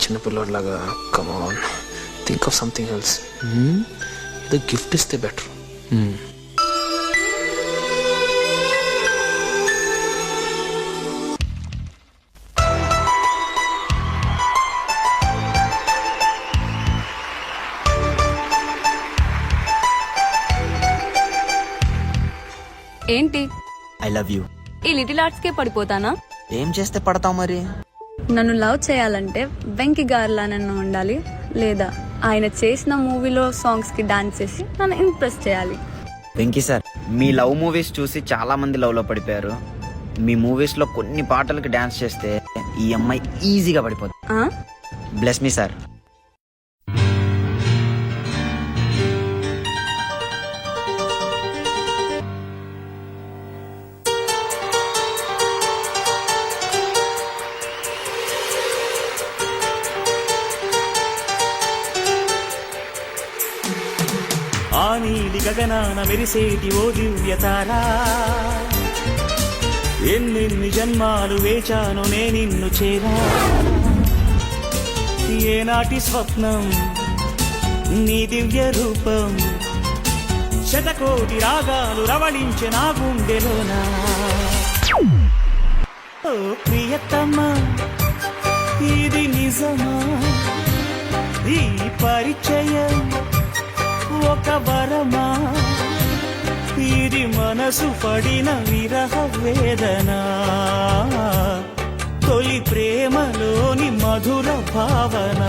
చిన్నపిల్లలాగా come on think of something else. ఏదో gift ఇస్తే better. ఏంటి ఐ లవ్ యూ. ఈ లిటిల్ ఆర్ట్స్ కే పడిపోతానా? ఏం చేస్తే పడతావు మరి? నన్ను లవ్ చేయాలంటే వెంకీ గారిలానన్నా ఉండాలి, లేదా ఆయన చేసిన మూవీలో సాంగ్స్ కి డాన్స్ చేసి నన్ను ఇంప్రెస్ చేయాలి. వెంకీ సార్, మీ లవ్ మూవీస్ చూసి చాలా మంది లవ్ లో పడిపోయారు. మీ మూవీస్ లో కొన్ని పాటలకి డాన్స్ చేస్తే ఈ అమ్మాయి ఈజీగా పడిపోతుంది. Bless me sir. ఆ నీలి గగనాన మెరిసేటి ఓ దివ్యతారా, ఎన్నెన్ని జన్మాలు వేచాను నే నిన్ను చేరా. ఏనాటి స్వప్నం నీ దివ్య రూపం, శతకోటి రాగాలు రవళించే నా గుండెలోనా. ఓ ప్రియతమా, ఇది నిజమా? ఈ పరిచయం ఒక వరమా? ఇది మనసు పడిన విరహ వేదన, తొలి ప్రేమలోని మధుర భావన.